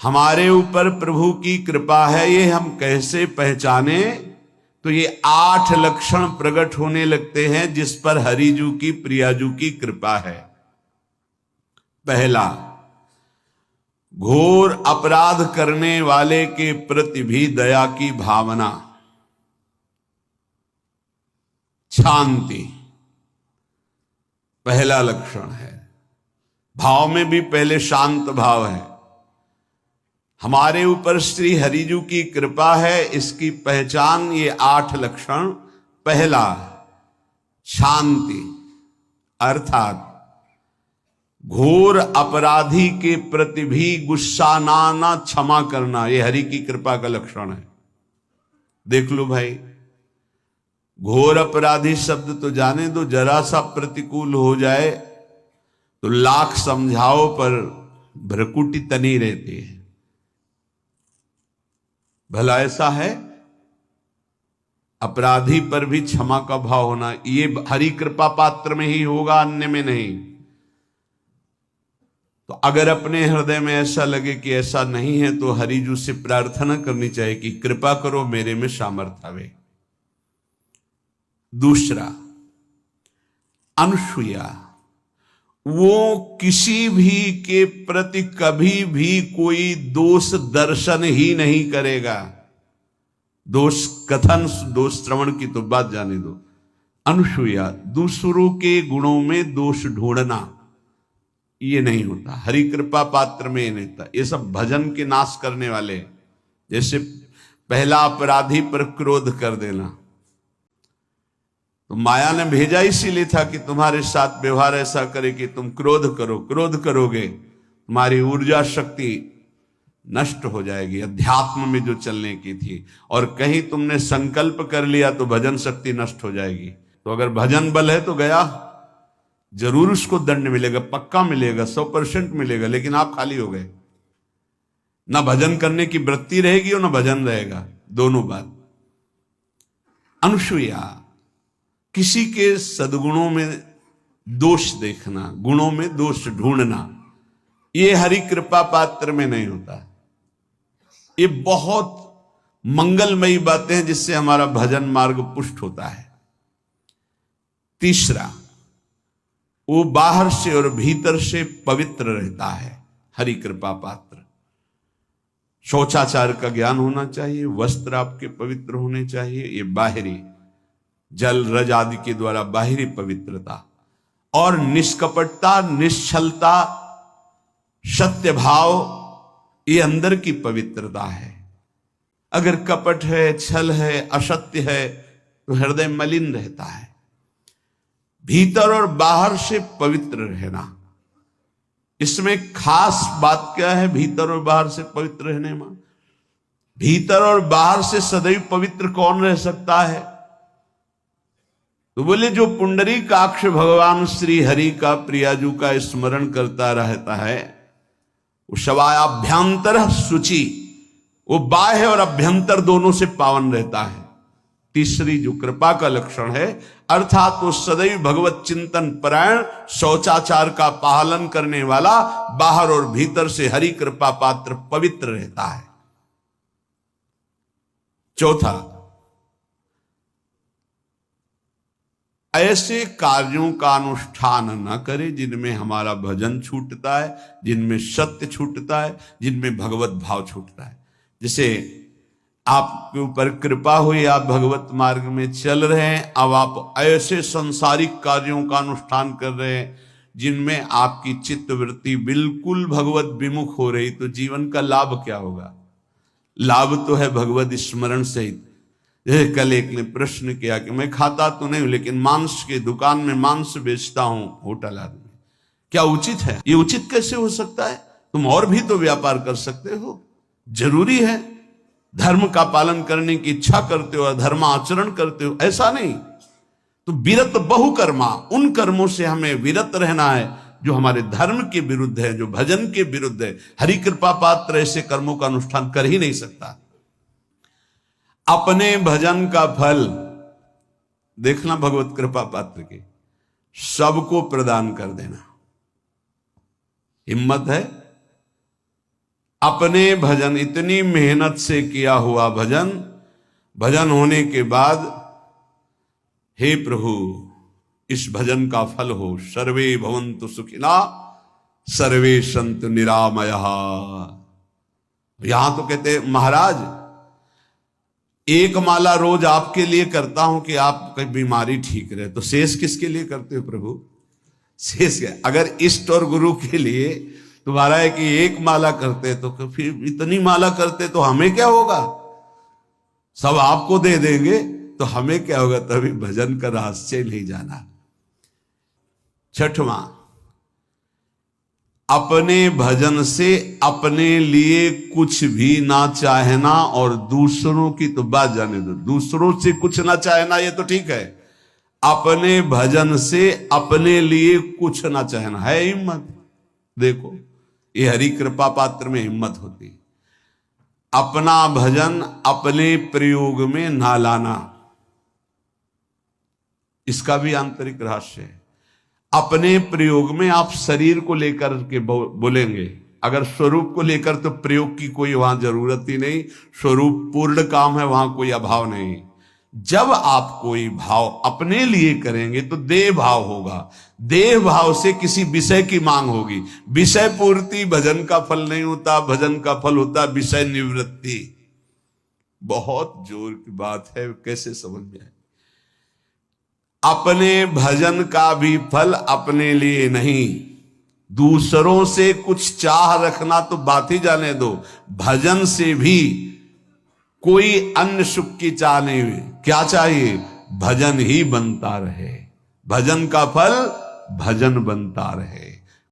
हमारे ऊपर प्रभु की कृपा है ये हम कैसे पहचाने? तो ये 8 लक्षण प्रकट होने लगते हैं जिस पर हरिजू की प्रियाजू की कृपा है। पहला, घोर अपराध करने वाले के प्रति भी दया की भावना, शांति पहला लक्षण है। भाव में भी पहले शांत भाव है। हमारे ऊपर श्री हरिजू की कृपा है, इसकी पहचान ये 8 लक्षण। पहला, शांति, अर्थात घोर अपराधी के प्रति भी गुस्सा ना क्षमा करना, ये हरि की कृपा का लक्षण है। देख लो भाई, घोर अपराधी शब्द तो जाने दो, जरा सा प्रतिकूल हो जाए तो लाख समझाओ पर भ्रकुटी तनी रहती है। भला ऐसा है? अपराधी पर भी क्षमा का भाव होना, ये हरि कृपा पात्र में ही होगा, अन्य में नहीं। तो अगर अपने हृदय में ऐसा लगे कि ऐसा नहीं है तो हरिजू से प्रार्थना करनी चाहिए कि कृपा करो, मेरे में सामर्थ्य आवे। दूसरा, अनुसूया, वो किसी भी के प्रति कभी भी कोई दोष दर्शन ही नहीं करेगा। दोष कथन, दोष श्रवण की तो बात जाने दो। अनुसूया, दूसरों के गुणों में दोष ढूंढना, ये नहीं होता। हरि कृपा पात्र में ये नहीं होता। ये सब भजन के नाश करने वाले। जैसे पहला अपराधी पर क्रोध कर देना, तो माया ने भेजा इसीलिए था कि तुम्हारे साथ व्यवहार ऐसा करे कि तुम क्रोध करो। क्रोध करोगे तुम्हारी ऊर्जा शक्ति नष्ट हो जाएगी, अध्यात्म में जो चलने की थी। और कहीं तुमने संकल्प कर लिया तो भजन शक्ति नष्ट हो जाएगी। तो अगर भजन बल है तो गया, जरूर उसको दंड मिलेगा, पक्का मिलेगा, 100% मिलेगा, लेकिन आप खाली हो गए। ना भजन करने की वृत्ति रहेगी और ना भजन रहेगा, दोनों बात। अनुसूया, किसी के सद्गुणों में दोष देखना, गुणों में दोष ढूंढना, ये हरि कृपा पात्र में नहीं होता। ये बहुत मंगलमयी बातें हैं जिससे हमारा भजन मार्ग पुष्ट होता है। तीसरा, वो बाहर से और भीतर से पवित्र रहता है, हरि कृपा पात्र। शौचाचार का ज्ञान होना चाहिए, वस्त्र आपके पवित्र होने चाहिए, ये बाहरी जल रज आदि के द्वारा बाहरी पवित्रता। और निष्कपटता, निश्चलता, सत्य भाव, ये अंदर की पवित्रता है। अगर कपट है, छल है, असत्य है तो हृदय मलिन रहता है। भीतर और बाहर से पवित्र रहना, इसमें खास बात क्या है? भीतर और बाहर से पवित्र रहने में, भीतर और बाहर से सदैव पवित्र कौन रह सकता है? तो बोले जो पुंडरीकाक्ष भगवान श्री हरि का, प्रियाजू का स्मरण करता रहता है, वो शवायाभ्यंतर शुचि, वो बाह्य और अभ्यंतर दोनों से पावन रहता है। तीसरी जो कृपा का लक्षण है, अर्थात वो सदैव भगवत चिंतन परायण, शौचाचार का पालन करने वाला, बाहर और भीतर से हरि कृपा पात्र पवित्र रहता है। चौथा, ऐसे कार्यों का अनुष्ठान न करे जिनमें हमारा भजन छूटता है, जिनमें सत्य छूटता है, जिनमें भगवत भाव छूटता है। जैसे आपके ऊपर कृपा हुई, आप भगवत मार्ग में चल रहे हैं, अब आप ऐसे सांसारिक कार्यों का अनुष्ठान कर रहे हैं जिनमें आपकी चित्तवृत्ति बिल्कुल भगवत विमुख हो रही, तो जीवन का लाभ क्या होगा? लाभ तो है भगवत स्मरण सहित। जैसे कल एक ने प्रश्न किया कि मैं खाता तो नहीं हूं लेकिन मांस की दुकान में मांस बेचता हूं, होटल आदमी, क्या उचित है? ये उचित कैसे हो सकता है? तुम और भी तो व्यापार कर सकते हो। जरूरी है धर्म का पालन करने की इच्छा करते हो, धर्माचरण करते हो, ऐसा नहीं। तो विरत बहुकर्मा, उन कर्मों से हमें विरत रहना है जो हमारे धर्म के विरुद्ध है, जो भजन के विरुद्ध है। हरि कृपा पात्र ऐसे कर्मों का अनुष्ठान कर ही नहीं सकता। अपने भजन का फल देखना भगवत कृपा पात्र के, सबको प्रदान कर देना। हिम्मत है? अपने भजन, इतनी मेहनत से किया हुआ भजन, भजन होने के बाद हे प्रभु इस भजन का फल हो, सर्वे भवन्तु सुखिना सर्वे सन्तु निरामयः। यहां तो कहते महाराज एक माला रोज आपके लिए करता हूं कि आपकी बीमारी ठीक रहे, तो शेष किसके लिए करते हो प्रभु? शेष क्या? अगर इष्ट और गुरु के लिए तुम्हारा है कि एक माला करते तो फिर इतनी माला करते तो हमें क्या होगा? सब आपको दे देंगे तो हमें क्या होगा? तभी भजन का रहस्य नहीं जाना। छठवां, अपने भजन से अपने लिए कुछ भी ना चाहना और दूसरों की तो बात जाने दो, दूसरों से कुछ ना चाहना ये तो ठीक है, अपने भजन से अपने लिए कुछ ना चाहना है हिम्मत। देखो ये हरि कृपा पात्र में हिम्मत होती। अपना भजन अपने प्रयोग में ना लाना, इसका भी आंतरिक रहस्य है। अपने प्रयोग में आप शरीर को लेकर के बोलेंगे, अगर स्वरूप को लेकर तो प्रयोग की कोई वहां जरूरत ही नहीं, स्वरूप पूर्ण काम है, वहां कोई अभाव नहीं। जब आप कोई भाव अपने लिए करेंगे तो देह भाव होगा, देह भाव से किसी विषय की मांग होगी। विषय पूर्ति भजन का फल नहीं होता, भजन का फल होता विषय निवृत्ति। बहुत जोर की बात है, कैसे समझ में आए? अपने भजन का भी फल अपने लिए नहीं, दूसरों से कुछ चाह रखना तो बात ही जाने दो, भजन से भी कोई अन्य सुख की चाह नहीं हुई। क्या चाहिए? भजन ही बनता रहे, भजन का फल भजन बनता रहे।